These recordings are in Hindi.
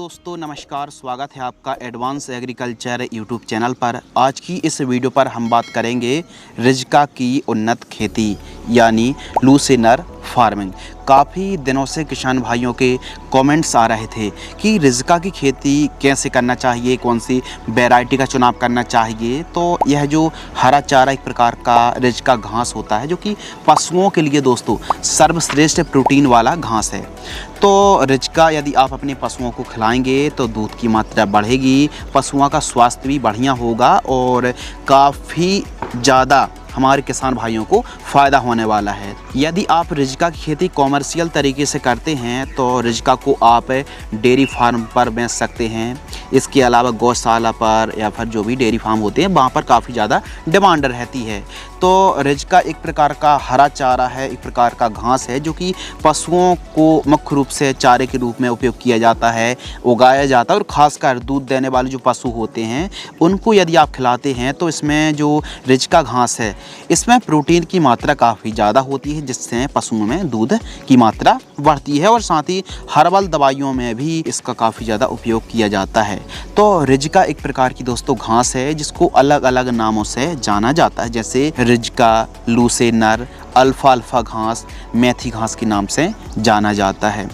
दोस्तों नमस्कार, स्वागत है आपका एडवांस एग्रीकल्चर यूट्यूब चैनल पर। आज की इस वीडियो पर हम बात करेंगे रिज्का की उन्नत खेती यानी लूसिनर फार्मिंग। काफ़ी दिनों से किसान भाइयों के कमेंट्स आ रहे थे कि रिज्का की खेती कैसे करना चाहिए, कौन सी वैरायटी का चुनाव करना चाहिए। तो यह जो हरा चारा एक प्रकार का रिज्का घास होता है जो कि पशुओं के लिए दोस्तों सर्वश्रेष्ठ प्रोटीन वाला घास है। तो रिज्का यदि आप अपने पशुओं को खिलाएंगे तो दूध की मात्रा बढ़ेगी, पशुओं का स्वास्थ्य भी बढ़िया होगा और काफ़ी ज़्यादा हमारे किसान भाइयों को फ़ायदा होने वाला है। यदि आप रिज्का की खेती कॉमर्शियल तरीके से करते हैं तो रिज्का को आप डेयरी फार्म पर बेच सकते हैं। इसके अलावा गौशाला पर या फिर जो भी डेयरी फार्म होते हैं वहाँ पर काफ़ी ज़्यादा डिमांड रहती है। तो रिज्का एक प्रकार का हरा चारा है, एक प्रकार का घास है जो कि पशुओं को मुख्य रूप से चारे के रूप में उपयोग किया जाता है, उगाया जाता है। और ख़ासकर दूध देने वाले जो पशु होते हैं उनको यदि आप खिलाते हैं तो इसमें जो रिज्का घास है इसमें प्रोटीन की मात्रा काफ़ी ज़्यादा होती है, जिससे पशुओं में दूध की मात्रा बढ़ती है। और साथ ही हर्बल दवाइयों में भी इसका काफ़ी ज़्यादा उपयोग किया जाता है। तो रिज्का एक प्रकार की दोस्तों घास है जिसको अलग अलग नामों से जाना जाता है, जैसे रिज्का, लूसिनर, अल्फाल्फा घास, मेथी घास के नाम से जाना जाता है।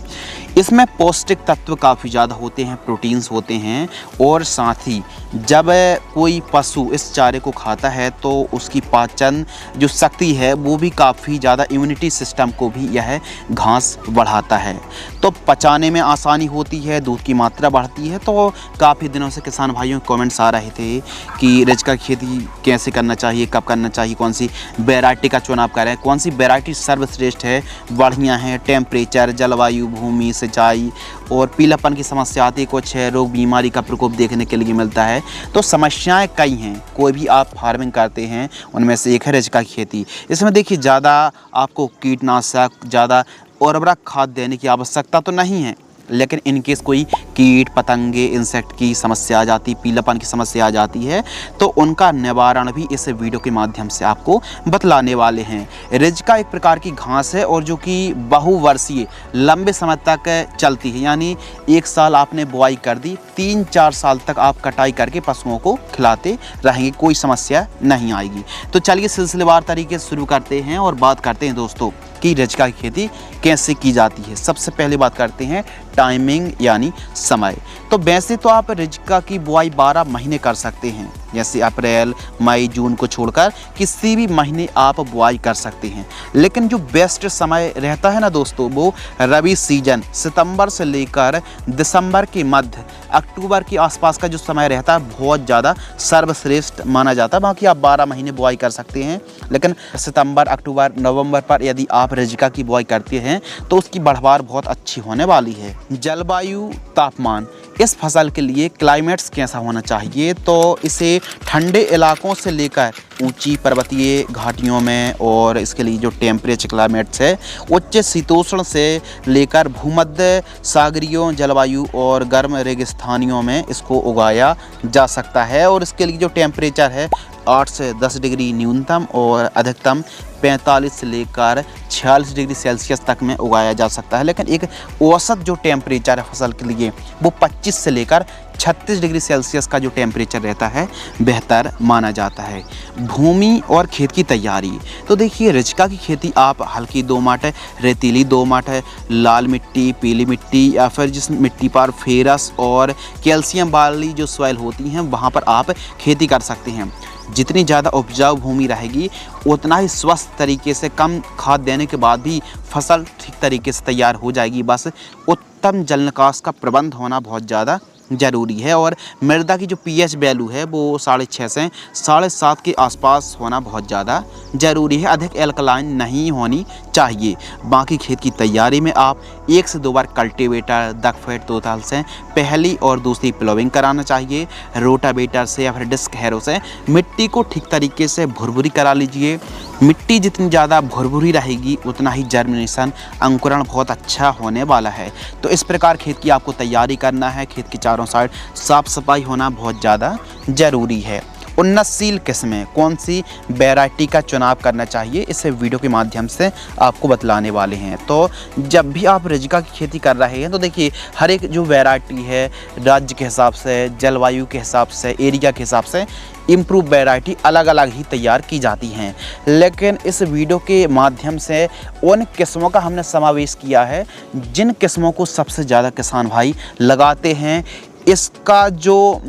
इसमें पौष्टिक तत्व काफ़ी ज़्यादा होते हैं, प्रोटीन्स होते हैं। और साथ ही जब कोई पशु इस चारे को खाता है तो उसकी पाचन जो शक्ति है वो भी काफ़ी ज़्यादा, इम्यूनिटी सिस्टम को भी यह घास बढ़ाता है। तो पचाने में आसानी होती है, दूध की मात्रा बढ़ती है। तो काफ़ी दिनों से किसान भाइयों के कमेंट्स आ रहे थे कि रिज्का की खेती कैसे करना चाहिए, कब करना चाहिए, कौन सी वैरायटी का चुनाव करें, कौन सी वैरायटी सर्वश्रेष्ठ है, बढ़िया है। टेम्परेचर, जलवायु, भूमि, सिंचाई और पीलापन की समस्या आती है, कुछ रोग बीमारी का प्रकोप देखने के लिए मिलता है। तो समस्याएं कई हैं, कोई भी आप फार्मिंग करते हैं उनमें से एक है रिज्का की खेती। इसमें देखिए ज़्यादा आपको कीटनाशक, ज़्यादा उर्वरक खाद देने की आवश्यकता तो नहीं है, लेकिन इनकेस कोई कीट पतंगे, इंसेक्ट की समस्या आ जाती, पीलापन की समस्या आ जाती है तो उनका निवारण भी इस वीडियो के माध्यम से आपको बतलाने वाले हैं। रिज्का एक प्रकार की घास है और जो कि बहुवर्षीय लंबे समय तक चलती है, यानी एक साल आपने बुआई कर दी, 3-4 साल तक आप कटाई करके पशुओं को खिलाते रहेंगे, कोई समस्या नहीं आएगी। तो चलिए सिलसिलेवार तरीके से शुरू करते हैं और बात करते हैं दोस्तों कि रिज्का की खेती कैसे की जाती है। सबसे पहले बात करते हैं टाइमिंग यानी समय। तो वैसे तो आप रिज्का की बुआई 12 महीने कर सकते हैं, जैसे अप्रैल, मई, जून को छोड़कर किसी भी महीने आप बुआई कर सकते हैं। लेकिन जो बेस्ट समय रहता है ना दोस्तों वो रबी सीजन, सितंबर से लेकर दिसंबर के मध्य, अक्टूबर के आसपास का जो समय रहता है बहुत ज़्यादा सर्वश्रेष्ठ माना जाता है। बाकी आप 12 महीने बुआई कर सकते हैं, लेकिन सितंबर, अक्टूबर, नवंबर पर यदि आप रिज्का की बुआई करते हैं तो उसकी बढ़वार बहुत अच्छी होने वाली है। जलवायु, तापमान, इस फसल के लिए क्लाइमेट्स कैसा होना चाहिए, तो इसे ठंडे इलाकों से लेकर ऊंची पर्वतीय घाटियों में, और इसके लिए जो टेम्परेचर क्लाइमेट्स है उच्च शीतोष्ण से लेकर भूमध्य सागरीय जलवायु और गर्म रेगिस्तानियों में इसको उगाया जा सकता है। और इसके लिए जो टेम्परेचर है 8 से 10 डिग्री न्यूनतम और अधिकतम 45 से लेकर 46 डिग्री सेल्सियस तक में उगाया जा सकता है। लेकिन एक औसत जो टेम्परेचर है फसल के लिए वो 25 से लेकर 36 डिग्री सेल्सियस का जो टेम्परेचर रहता है बेहतर माना जाता है। भूमि और खेत की तैयारी, तो देखिए रिज्का की खेती आप हल्की दोमट, रेतीली दोमट, लाल मिट्टी, पीली मिट्टी या फिर जिस मिट्टी पर फेरस और कैल्शियम वाली जो सॉइल होती हैं वहाँ पर आप खेती कर सकते हैं। जितनी ज़्यादा उपजाऊ भूमि रहेगी उतना ही स्वस्थ तरीके से कम खाद देने के बाद भी फसल ठीक तरीके से तैयार हो जाएगी। बस उत्तम जल निकास का प्रबंध होना बहुत ज़्यादा ज़रूरी है। और मृदा की जो पीएच वैल्यू है वो 6.5 से 7.5 के आसपास होना बहुत ज़्यादा ज़रूरी है, अधिक एल्कलाइन नहीं होनी चाहिए। बाकी खेत की तैयारी में आप 1 से 2 बार कल्टीवेटर, दकफेट, तोताल से पहली और दूसरी प्लोविंग कराना चाहिए। रोटावेटर से या फिर डिस्क हैरो से मिट्टी को ठीक तरीके से भुरभुरी करा लीजिए। मिट्टी जितनी ज़्यादा भुरभुरी रहेगी उतना ही जर्मिनेशन, अंकुरण बहुत अच्छा होने वाला है। तो इस प्रकार खेत की आपको तैयारी करना है। खेत के चारों साइड साफ़ सफाई होना बहुत ज़्यादा ज़रूरी है। उन्नतशील किस्में कौन सी वैरायटी का चुनाव करना चाहिए, इस वीडियो के माध्यम से आपको बतलाने वाले हैं। तो जब भी आप रिजिका की खेती कर रहे हैं तो देखिए हर एक जो वैरायटी है राज्य के हिसाब से, जलवायु के हिसाब से, एरिया के हिसाब से इम्प्रूव वैरायटी अलग अलग ही तैयार की जाती हैं। लेकिन इस वीडियो के माध्यम से उन किस्मों का हमने समावेश किया है जिन किस्मों को सबसे ज़्यादा किसान भाई लगाते हैं। इसका जो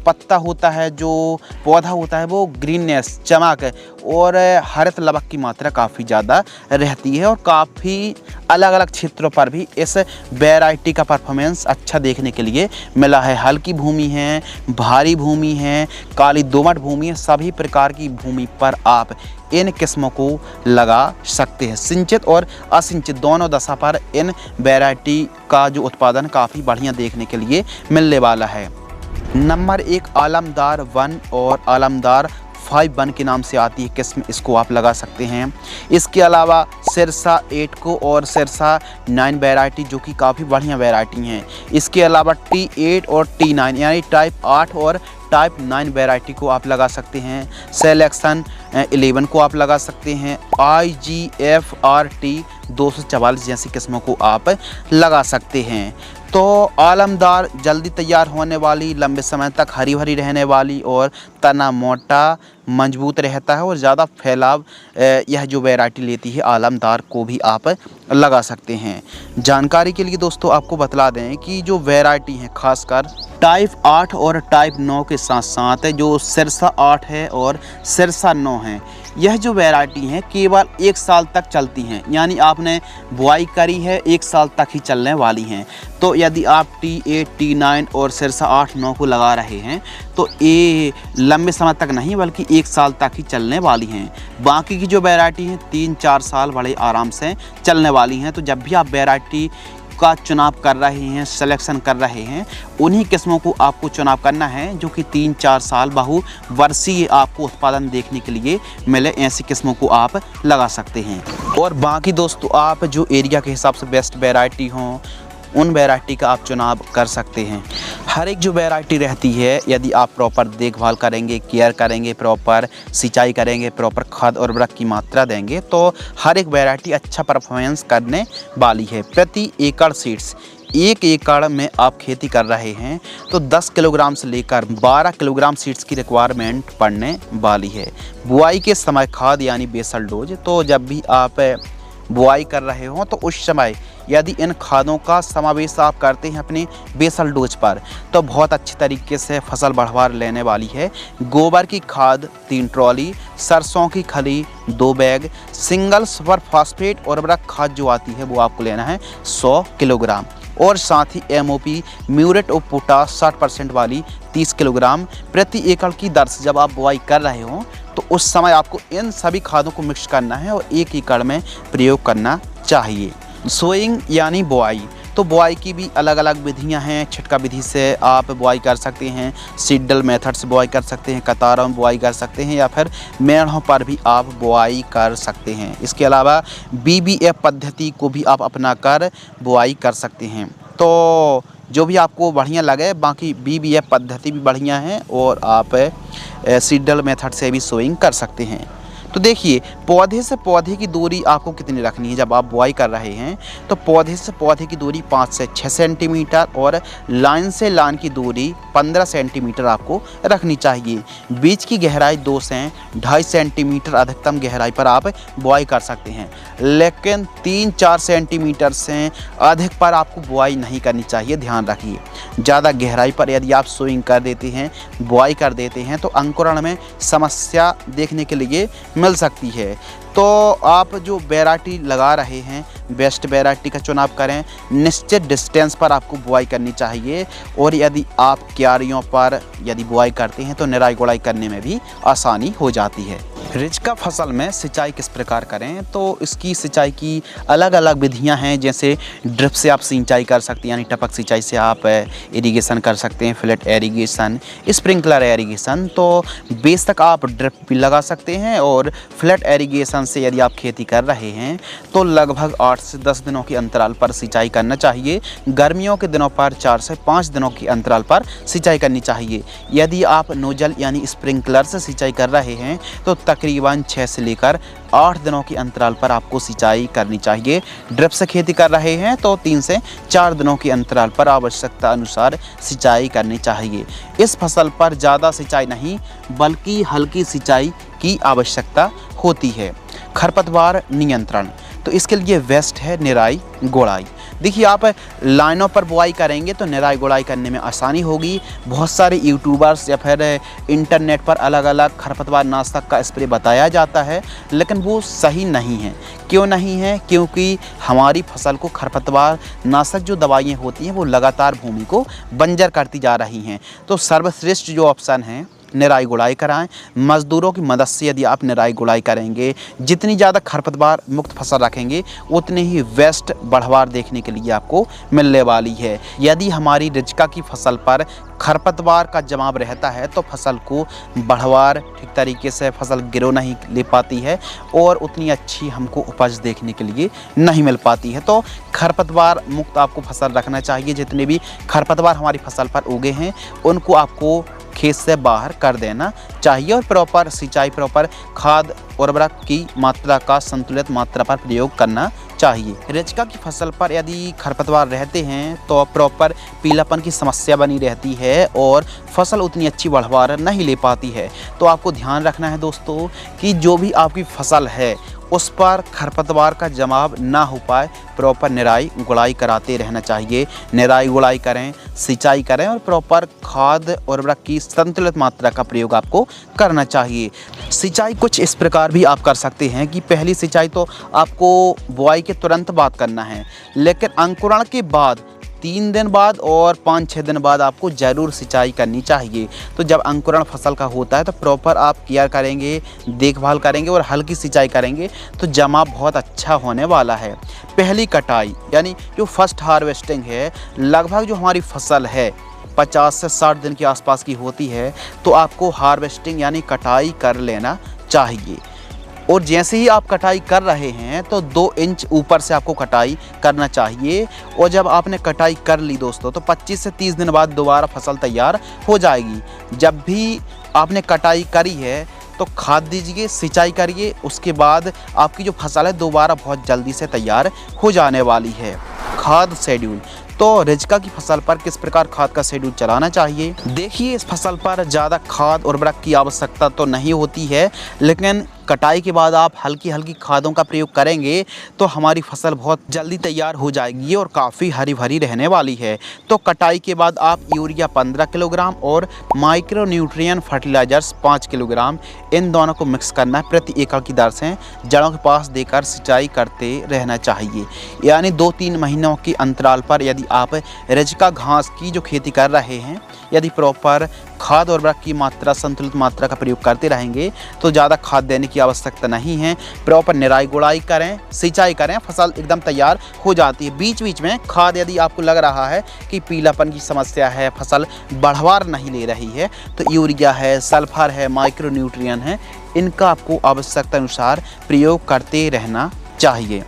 पत्ता होता है, जो पौधा होता है, वो ग्रीननेस, चमक और हरित लवक की मात्रा काफ़ी ज़्यादा रहती है और काफ़ी अलग अलग क्षेत्रों पर भी इस वैरायटी का परफॉर्मेंस अच्छा देखने के लिए मिला है। हल्की भूमि है, भारी भूमि है, काली दोमट भूमि है, सभी प्रकार की भूमि पर आप इन किस्मों को लगा सकते हैं। सिंचित और असिंचित दोनों दशा पर इन वैरायटी का जो उत्पादन काफ़ी बढ़िया देखने के लिए मिलने वाला है। नंबर 1 आलमदार 1 और आलमदार 5 के नाम से आती है किस्म, इसको आप लगा सकते हैं। इसके अलावा सिरसा 8 को और सिरसा 9 वैरायटी जो कि काफ़ी बढ़िया वैरायटी हैं। इसके अलावा T8 और T9 यानी टाइप 8 और टाइप 9 वैरायटी को आप लगा सकते हैं। सिलेक्शन 11 को आप लगा सकते हैं। IGFRT 244 जैसी किस्मों को आप लगा सकते हैं। तो आलमदार जल्दी तैयार होने वाली, लंबे समय तक हरी भरी रहने वाली और तना मोटा मजबूत रहता है और ज़्यादा फैलाव यह जो वैरायटी लेती है, आलमदार को भी आप लगा सकते हैं। जानकारी के लिए दोस्तों आपको बतला दें कि जो वैरायटी है खासकर टाइप 8 और टाइप 9 के साथ साथ जो सिरसा 8 है और सिरसा 9 है, यह जो वैरायटी हैं केवल 1 साल तक चलती हैं। यानी आपने बुआई करी है 1 साल तक ही चलने वाली हैं। तो यदि आप T8, T9 और सिरसा 8, 9 को लगा रहे हैं तो ये लंबे समय तक नहीं बल्कि 1 साल तक ही चलने वाली हैं। बाकी की जो वैरायटी हैं 3-4 साल बड़े आराम से चलने वाली हैं। तो जब भी आप वैरायटी का चुनाव कर रहे हैं, सिलेक्शन कर रहे हैं, उन्हीं किस्मों को आपको चुनाव करना है जो कि 3-4 साल बहुवर्षीय आपको उत्पादन देखने के लिए मिले। ऐसी किस्मों को आप लगा सकते हैं। और बाकी दोस्तों आप जो एरिया के हिसाब से बेस्ट वैरायटी हों उन वैरायटी का आप चुनाव कर सकते हैं। हर एक जो वैरायटी रहती है यदि आप प्रॉपर देखभाल करेंगे, केयर करेंगे, प्रॉपर सिंचाई करेंगे, प्रॉपर खाद और उर्वरक की मात्रा देंगे तो हर एक वैरायटी अच्छा परफॉर्मेंस करने वाली है। प्रति एकड़ सीड्स 1 एकड़ में आप खेती कर रहे हैं तो 10 किलोग्राम से लेकर 12 किलोग्राम सीड्स की रिक्वायरमेंट पड़ने वाली है। बुआई के समय खाद यानी बेसल डोज, तो जब भी आप बुआई कर रहे हो तो उस समय यदि इन खादों का समावेश आप करते हैं अपनी बेसल डोज पर तो बहुत अच्छी तरीके से फसल बढ़वार लेने वाली है। गोबर की खाद 3 ट्रॉली, सरसों की खली 2 बैग, सिंगल सुपर फास्फेट और उर्वरक खाद जो आती है वो आपको लेना है 100 किलोग्राम और साथ ही MOP म्यूरेट ऑफ पोटाश 60% वाली 30 किलोग्राम प्रति एकड़ की दर से जब आप बुआई कर रहे हो तो उस समय आपको इन सभी खादों को मिक्स करना है और 1 एकड़ में प्रयोग करना चाहिए। सोइंग यानी बुआई, तो बुआई की भी अलग अलग विधियां हैं। छिटका विधि से आप बुआई कर सकते हैं, सीडल मेथड से बुआई कर सकते हैं, कतारों में बुआई कर सकते हैं या फिर मेढ़ों पर भी आप बुआई कर सकते हैं। इसके अलावा BBF पद्धति को भी आप अपना कर बुआई कर सकते हैं। तो जो भी आपको बढ़िया लगे, बाकी BBF पद्धति भी बढ़िया है और आप सीडल मेथड से भी सोइंग कर सकते हैं। तो देखिए पौधे से पौधे की दूरी आपको कितनी रखनी है। जब आप बुआई कर रहे हैं तो पौधे से पौधे की दूरी 5 से 6 सेंटीमीटर और लाइन से लाइन की दूरी 15 सेंटीमीटर आपको रखनी चाहिए। बीज की गहराई 2 से 2.5 सेंटीमीटर अधिकतम गहराई पर आप बुआई कर सकते हैं, लेकिन 3-4 सेंटीमीटर से अधिक पर आपको बुआई नहीं करनी चाहिए। ध्यान रखिए, ज़्यादा गहराई पर यदि आप सोइंग कर देते हैं, बुआई कर देते हैं तो अंकुरण में समस्या देखने के लिए मिल सकती है। तो आप जो वैरायटी लगा रहे हैं बेस्ट वैरायटी का चुनाव करें। निश्चित डिस्टेंस पर आपको बुआई करनी चाहिए और यदि आप क्यारियों पर यदि बुआई करते हैं तो निराई गुड़ाई करने में भी आसानी हो जाती है। रिजका फसल में सिंचाई किस प्रकार करें, तो इसकी सिंचाई की अलग अलग विधियां हैं। जैसे ड्रिप से आप सिंचाई कर सकते हैं, यानी टपक सिंचाई से आप इरिगेशन कर सकते हैं, फ्लैट इरिगेशन, स्प्रिंकलर इरिगेशन। तो बेशक आप ड्रिप भी लगा सकते हैं, और फ्लैट इरिगेशन से यदि आप खेती कर रहे हैं तो लगभग 8 से 10 दिनों के अंतराल पर सिंचाई करना चाहिए। गर्मियों के दिनों पर 4 से 5 दिनों के अंतराल पर सिंचाई करनी चाहिए। यदि आप नोजल यानी स्प्रिंकलर से सिंचाई कर रहे हैं तो तकरीबन 6 से लेकर 8 दिनों के अंतराल पर आपको सिंचाई करनी चाहिए। ड्रिप से खेती कर रहे हैं तो 3 से 4 दिनों के अंतराल पर आवश्यकता अनुसार सिंचाई करनी चाहिए। इस फसल पर ज़्यादा सिंचाई नहीं बल्कि हल्की सिंचाई की आवश्यकता होती है। खरपतवार नियंत्रण, तो इसके लिए बेस्ट है निराई गुड़ाई। देखिए, आप लाइनों पर बुआई करेंगे तो निराई गुड़ाई करने में आसानी होगी। बहुत सारे यूट्यूबर्स या फिर इंटरनेट पर अलग अलग खरपतवार नाशक का स्प्रे बताया जाता है, लेकिन वो सही नहीं है। क्यों नहीं है? क्योंकि हमारी फसल को खरपतवार नाशक जो दवाइयाँ होती हैं वो लगातार भूमि को बंजर करती जा रही हैं। तो सर्वश्रेष्ठ जो ऑप्शन है, निराई गुड़ाई कराएं। मज़दूरों की मदद से यदि आप निराई गुड़ाई करेंगे, जितनी ज़्यादा खरपतवार मुक्त फसल रखेंगे उतनी ही बेस्ट बढ़वार देखने के लिए आपको मिलने वाली है। यदि हमारी रिजका की फसल पर खरपतवार का जमाव रहता है तो फसल को बढ़वार ठीक तरीके से फसल गिरो नहीं ले पाती है और उतनी अच्छी हमको उपज देखने के लिए नहीं मिल पाती है। तो खरपतवार मुक्त आपको फसल रखना चाहिए। जितने भी खरपतवार हमारी फसल पर उगे हैं उनको आपको खेत से बाहर कर देना चाहिए, और प्रॉपर सिंचाई, प्रॉपर खाद उर्वरक की मात्रा का संतुलित मात्रा पर प्रयोग करना चाहिए। रिजका की फसल पर यदि खरपतवार रहते हैं तो प्रॉपर पीलापन की समस्या बनी रहती है और फसल उतनी अच्छी बढ़वार नहीं ले पाती है। तो आपको ध्यान रखना है दोस्तों कि जो भी आपकी फसल है उस पर खरपतवार का जमाव ना हो पाए, प्रॉपर निराई गुड़ाई कराते रहना चाहिए। निराई गुड़ाई करें, सिंचाई करें और प्रॉपर खाद उर्वरक की संतुलित मात्रा का प्रयोग आपको करना चाहिए। सिंचाई कुछ इस प्रकार भी आप कर सकते हैं कि पहली सिंचाई तो आपको बुआई के तुरंत बाद करना है, लेकिन अंकुरण के बाद 3 दिन बाद और 5-6 दिन बाद आपको ज़रूर सिंचाई करनी चाहिए। तो जब अंकुरण फसल का होता है तो प्रॉपर आप केयर करेंगे, देखभाल करेंगे और हल्की सिंचाई करेंगे तो जमाव बहुत अच्छा होने वाला है। पहली कटाई यानी जो फर्स्ट हार्वेस्टिंग है, लगभग जो हमारी फसल है 50 से 60 दिन के आसपास की होती है, तो आपको हार्वेस्टिंग यानी कटाई कर लेना चाहिए। और जैसे ही आप कटाई कर रहे हैं तो 2 इंच ऊपर से आपको कटाई करना चाहिए। और जब आपने कटाई कर ली दोस्तों तो 25 से 30 दिन बाद दोबारा फसल तैयार हो जाएगी। जब भी आपने कटाई करी है तो खाद दीजिए, सिंचाई करिए, उसके बाद आपकी जो फसल है दोबारा बहुत जल्दी से तैयार हो जाने वाली है। खाद शेड्यूल, तो रिजका की फसल पर किस प्रकार खाद का शेड्यूल चलाना चाहिए? देखिए, इस फसल पर ज़्यादा खाद उर्वरक की आवश्यकता तो नहीं होती है, लेकिन कटाई के बाद आप हल्की हल्की खादों का प्रयोग करेंगे तो हमारी फसल बहुत जल्दी तैयार हो जाएगी और काफ़ी हरी भरी रहने वाली है। तो कटाई के बाद आप यूरिया 15 किलोग्राम और माइक्रो न्यूट्रिएंट फर्टिलाइजर्स 5 किलोग्राम, इन दोनों को मिक्स करना प्रति एकड़ की दर से जड़ों के पास देकर सिंचाई करते रहना चाहिए। यानी 2-3 महीनों के अंतराल पर यदि आप रिजका घास की जो खेती कर रहे हैं, यदि प्रॉपर खाद और उर्वरक की मात्रा, संतुलित मात्रा का प्रयोग करते रहेंगे तो ज़्यादा खाद देने की आवश्यकता नहीं है। प्रॉपर निराई गुड़ाई करें, सिंचाई करें, फसल एकदम तैयार हो जाती है। बीच बीच में खाद यदि आपको लग रहा है कि पीलापन की समस्या है, फसल बढ़वार नहीं ले रही है, तो यूरिया है, सल्फर है, माइक्रो न्यूट्रिएंट है, इनका आपको आवश्यकता अनुसार प्रयोग करते रहना चाहिए।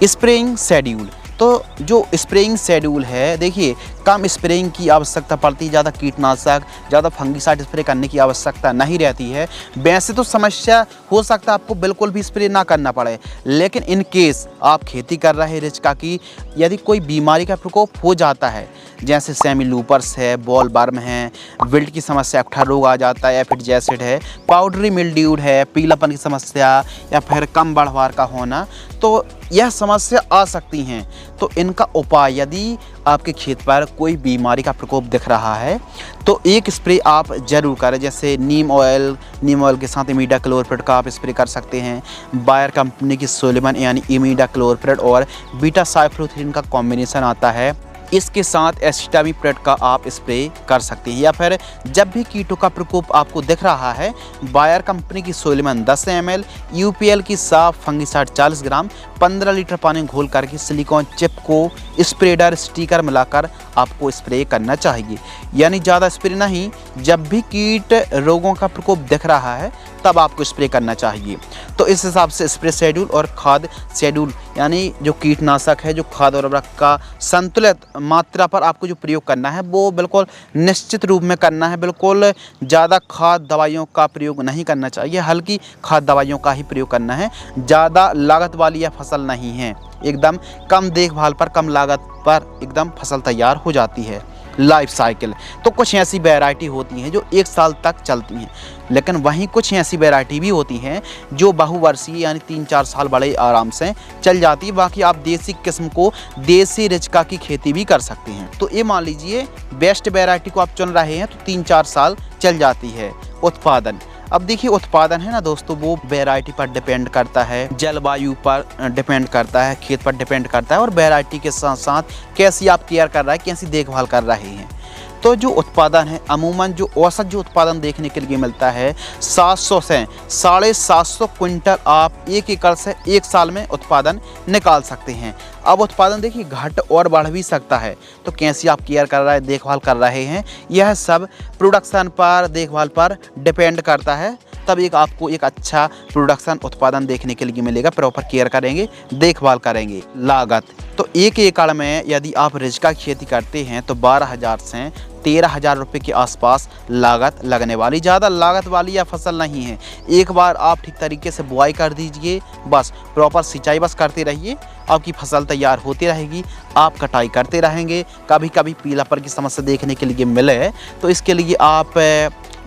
स्प्रेइंग शेड्यूल, तो जो स्प्रेइंग शेड्यूल है, देखिए कम स्प्रेइंग की आवश्यकता पड़ती है, ज़्यादा कीटनाशक, ज़्यादा फंगिसाइड स्प्रे करने की आवश्यकता नहीं रहती है। वैसे तो समस्या हो सकता है आपको बिल्कुल भी स्प्रे ना करना पड़े, लेकिन इन केस आप खेती कर रहे हैं रिजका की, यदि कोई बीमारी का प्रकोप हो जाता है, जैसे सेमी लूपर्स है, बॉल वर्म है, विल्ट की समस्या, अकठा रोग आ जाता है, एफिड जैसिड है, पाउडरी मिल्ड्यूड है, पीलापन की समस्या या फिर कम बढ़वार का होना, तो यह समस्या आ सकती हैं। तो इनका उपाय, यदि आपके खेत पर कोई बीमारी का प्रकोप दिख रहा है तो एक स्प्रे आप ज़रूर करें। जैसे नीम ऑयल के साथ इमिडाक्लोरप्रिड का आप स्प्रे कर सकते हैं। बायर कंपनी की सोलेमन यानी इमिडाक्लोरप्रिड और बीटा साइफ्लोथ्रीन का कॉम्बिनेशन आता है, इसके साथ एसिटामिप्रिड का आप स्प्रे कर सकते हैं। या फिर जब भी कीटों का प्रकोप आपको दिख रहा है, बायर कंपनी की सोइलमैन 10 ml, यूपीएल की साफ फंगिसाइड 40 ग्राम 15 लीटर पानी घोल करके सिलिकॉन चिप को स्प्रेडर स्टिकर मिलाकर आपको स्प्रे करना चाहिए। यानी ज़्यादा स्प्रे नहीं, जब भी कीट रोगों का प्रकोप दिख रहा है तब आपको स्प्रे करना चाहिए। तो इस हिसाब से स्प्रे शेड्यूल और खाद शेड्यूल, यानी जो कीटनाशक है, जो खाद और उर्वरक का संतुलित मात्रा पर आपको जो प्रयोग करना है वो बिल्कुल निश्चित रूप में करना है। बिल्कुल ज़्यादा खाद दवाइयों का प्रयोग नहीं करना चाहिए, हल्की खाद दवाइयों का ही प्रयोग करना है। ज़्यादा लागत वाली यह फसल नहीं है, एकदम कम देखभाल पर, कम लागत पर एकदम फसल तैयार हो जाती है। लाइफ साइकिल तो कुछ ऐसी वैरायटी होती हैं जो 1 साल तक चलती हैं, लेकिन वहीं कुछ ऐसी वैरायटी भी होती हैं जो बहुवर्षीय यानी 3-4 साल बड़े आराम से चल जाती है। बाकी आप देसी किस्म को, देसी रिजका की खेती भी कर सकते हैं। तो ये मान लीजिए बेस्ट वैरायटी को आप चुन रहे हैं तो 3-4 साल चल जाती है। उत्पादन, अब देखिए उत्पादन है ना दोस्तों, वो वैरायटी पर डिपेंड करता है, जलवायु पर डिपेंड करता है, खेत पर डिपेंड करता है और वैरायटी के साथ साथ कैसी आप केयर कर रहे हैं, कैसी देखभाल कर रहे हैं। तो जो उत्पादन है, अमूमन जो औसत जो उत्पादन देखने के लिए मिलता है 700 से 750 क्विंटल आप 1 एकड़ से 1 साल में उत्पादन निकाल सकते हैं। अब उत्पादन देखिए घट और बढ़ भी सकता है, तो कैसी आप केयर कर रहे हैं, देखभाल कर रहे हैं, यह सब प्रोडक्शन पर, देखभाल पर डिपेंड करता है। तब आपको एक अच्छा प्रोडक्शन उत्पादन देखने के लिए मिलेगा, प्रॉपर केयर करेंगे, देखभाल करेंगे। लागत तो 1 एकड़ में यदि आप रिजका की खेती करते हैं तो 12,000 से 13,000 रुपये के आसपास लागत लगने वाली, ज़्यादा लागत वाली यह फसल नहीं है। एक बार आप ठीक तरीके से बुआई कर दीजिए, बस प्रॉपर सिंचाई बस करते रहिए, आपकी फसल तैयार होती रहेगी, आप कटाई करते रहेंगे। कभी कभी पीलापन की समस्या देखने के लिए मिले तो इसके लिए आप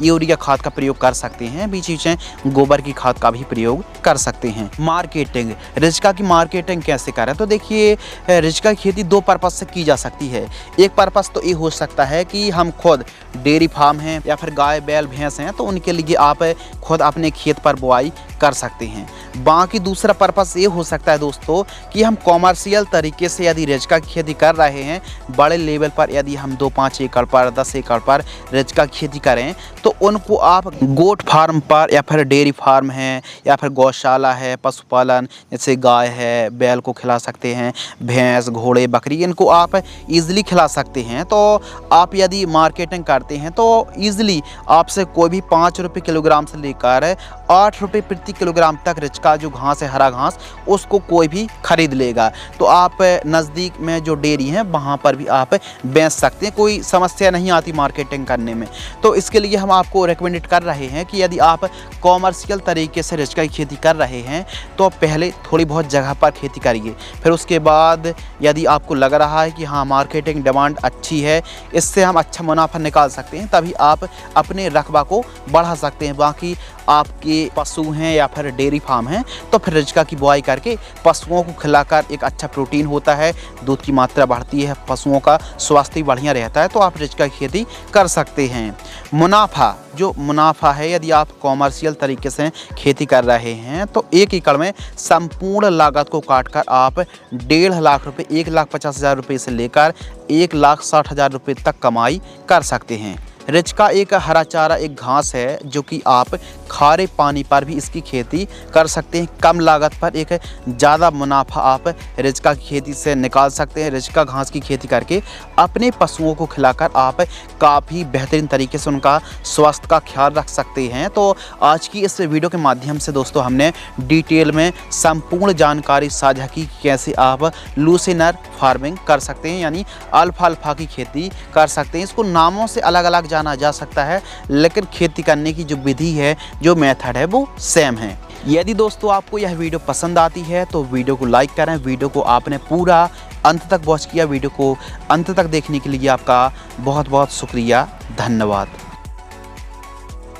यूरिया खाद का प्रयोग कर सकते हैं, बीच बीच में गोबर की खाद का भी प्रयोग कर सकते हैं। मार्केटिंग, रिजका की मार्केटिंग कैसे करें? तो देखिए रिजका की खेती 2 पर्पज़ से की जा सकती है। एक पर्पज़ तो ये हो सकता है कि हम खुद डेयरी फार्म हैं या फिर गाय बैल भैंस हैं तो उनके लिए आप खुद अपने खेत पर बुआई कर सकते हैं। बाकी दूसरा पर्पस ये हो सकता है दोस्तों कि हम कॉमर्शियल तरीके से यदि रिजका की खेती कर रहे हैं, बड़े लेवल पर यदि हम 2-5 एकड़ पर, 10 एकड़ पर रिजका की खेती करें तो उनको आप गोट फार्म पर या फिर डेयरी फार्म है या फिर गौशाला है, पशुपालन जैसे गाय है, बैल को खिला सकते हैं, भैंस, घोड़े, बकरी, इनको आप ईज़िली खिला सकते हैं। तो आप यदि मार्केटिंग करते हैं तो ईज़िली आपसे कोई भी 5 रुपये किलोग्राम से लेकर 8 रुपये प्रति किलोग्राम तक रिजका जो घास है, हरा घास, उसको कोई भी खरीद लेगा। तो आप नज़दीक में जो डेयरी हैं वहाँ पर भी आप बेच सकते हैं, कोई समस्या नहीं आती मार्केटिंग करने में। तो इसके लिए हम आपको रिकमेंडेड कर रहे हैं कि यदि आप कॉमर्शियल तरीके से रिजका की खेती कर रहे हैं तो पहले थोड़ी बहुत जगह पर खेती करिए, फिर उसके बाद यदि आपको लग रहा है कि हाँ मार्केटिंग डिमांड अच्छी है, इससे हम अच्छा मुनाफा निकाल सकते हैं, तभी आप अपने रकबा को बढ़ा सकते हैं। बाकी आपके पशु हैं या फिर डेयरी फार्म हैं तो फिर रिजका की बुआई करके पशुओं को खिलाकर एक अच्छा प्रोटीन होता है, दूध की मात्रा बढ़ती है, पशुओं का स्वास्थ्य बढ़िया रहता है, तो आप रिजका की खेती कर सकते हैं। मुनाफा, जो मुनाफा है यदि आप कॉमर्शियल तरीके से खेती कर रहे हैं तो 1 एकड़ में संपूर्ण लागत को काटकर आप 1.5 लाख रुपये, 1,50,000 रुपये से लेकर 1,60,000 रुपये तक कमाई कर सकते हैं। रिजका एक हरा चारा, एक घास है जो कि आप खारे पानी पर भी इसकी खेती कर सकते हैं। कम लागत पर एक ज़्यादा मुनाफा आप रिजका की खेती से निकाल सकते हैं। रिजका घास की खेती करके अपने पशुओं को खिलाकर आप काफ़ी बेहतरीन तरीके से उनका स्वास्थ्य का ख्याल रख सकते हैं। तो आज की इस वीडियो के माध्यम से दोस्तों हमने डिटेल में संपूर्ण जानकारी साझा की, कैसे आप लूसिनर फार्मिंग कर सकते हैं, यानी अल्फाल्फा की खेती कर सकते हैं। इसको नामों से अलग अलग जाना जा सकता है, लेकिन खेती करने की जो विधि है, जो मेथड है, वो सेम है। यदि दोस्तों आपको यह वीडियो पसंद आती है तो वीडियो को लाइक करें। वीडियो को आपने पूरा अंत तक वॉच किया, वीडियो को अंत तक देखने के लिए आपका बहुत बहुत शुक्रिया, धन्यवाद।